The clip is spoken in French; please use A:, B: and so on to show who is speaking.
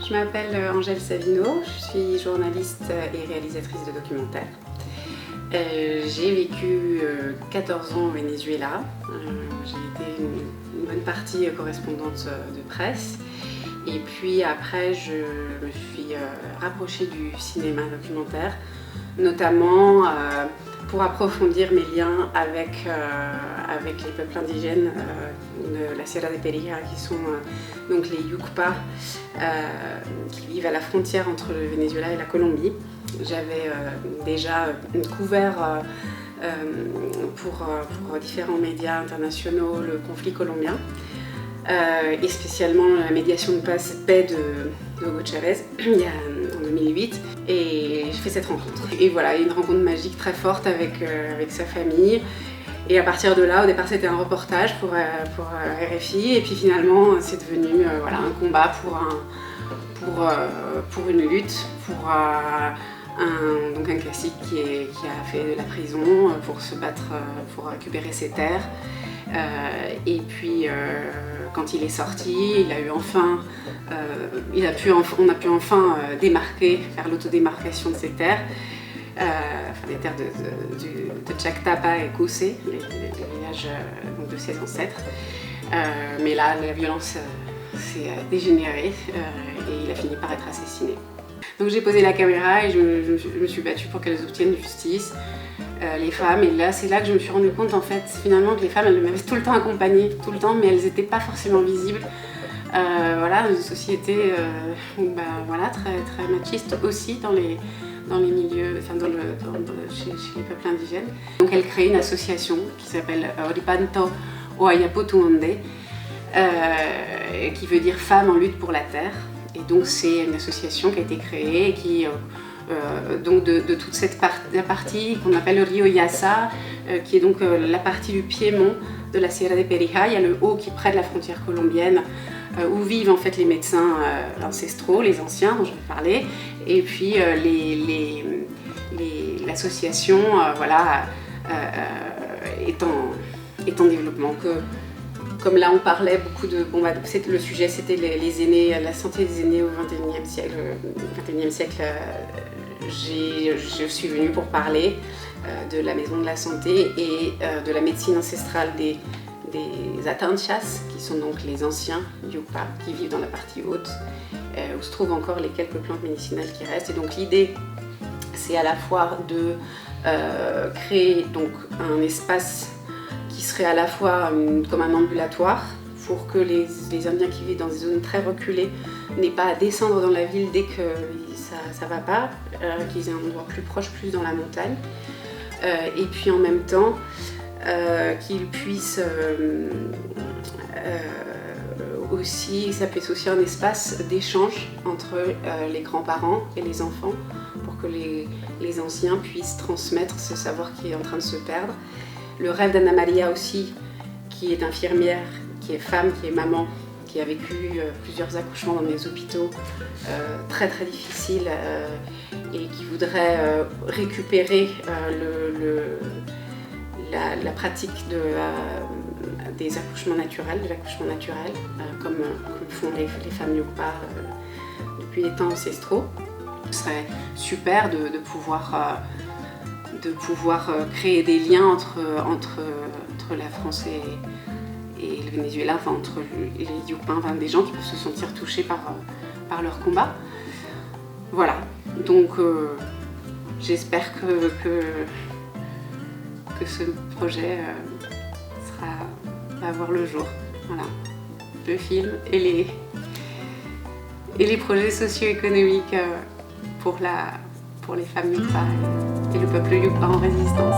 A: Je m'appelle Angèle Savino, je suis journaliste et réalisatrice de documentaires. J'ai vécu 14 ans au Venezuela. J'ai été une bonne partie correspondante de presse. Et puis après, je me suis rapprochée du cinéma documentaire, notamment pour approfondir mes liens avec les peuples indigènes de la Sierra de Perijá, qui sont donc les Yucpa, qui vivent à la frontière entre le Venezuela et la Colombie. J'avais déjà couvert pour différents médias internationaux le conflit colombien, et spécialement la médiation de paix de Hugo Chavez en 2008, et je fais cette rencontre. Et voilà, une rencontre magique très forte avec sa famille. Et à partir de là, au départ c'était un reportage pour RFI, et puis finalement c'est devenu un combat pour une lutte, pour un classique qui a fait de la prison pour se battre, pour récupérer ses terres. Et puis quand il est sorti, on a pu enfin faire l'autodémarcation de ses terres, les terres de Chactapa et Cusé, les villages de ses ancêtres. Mais là, la violence s'est dégénérée et il a fini par être assassiné. Donc j'ai posé la caméra et je me suis battue pour qu'elles obtiennent justice, les femmes. Et là, c'est là que je me suis rendu compte en fait, finalement, que les femmes, elles m'avaient tout le temps accompagnée, tout le temps, mais elles n'étaient pas forcément visibles. Dans une société très, très machiste aussi dans les milieux, chez les peuples indigènes. Donc elle crée une association qui s'appelle Oripanto Oayapotuonde, qui veut dire Femmes en lutte pour la terre. Et donc c'est une association qui a été créée et qui, donc de toute la partie qu'on appelle le Rio Yassa, qui est donc la partie du piémont de la Sierra de Perijá. Il y a le haut qui est près de la frontière colombienne, où vivent en fait les médecins ancestraux, les anciens dont je vais parler, et puis l'association est en développement. Comme là on parlait beaucoup le sujet c'était les aînés, la santé des aînés au XXIe siècle. Je suis venue pour parler de la maison de la santé et de la médecine ancestrale des Atanchas, qui sont donc les anciens Yucpa, qui vivent dans la partie haute, où se trouvent encore les quelques plantes médicinales qui restent. Et donc l'idée, c'est à la fois de créer donc un espace qui serait à la fois comme un ambulatoire, pour que les Indiens qui vivent dans des zones très reculées n'aient pas à descendre dans la ville dès que ça va pas, qu'ils aient un endroit plus proche, plus dans la montagne. Et puis en même temps, qu'ils puissent aussi, ça peut être aussi un espace d'échange entre les grands-parents et les enfants, pour que les anciens puissent transmettre ce savoir qui est en train de se perdre. Le rêve d'Anna Maria aussi, qui est infirmière, qui est femme, qui est maman, qui a vécu plusieurs accouchements dans des hôpitaux très très difficiles, et qui voudrait récupérer la pratique des accouchements naturels, de l'accouchement naturel, comme font les femmes Yucpa depuis les temps ancestraux. Ce serait super de pouvoir créer des liens entre la France et le Venezuela, entre les Yucpa, des gens qui peuvent se sentir touchés par leur combat. Voilà, donc j'espère que ce projet va voir le jour. Voilà, le film et les projets socio-économiques pour les femmes Yucpa et le peuple Yucpa en résistance.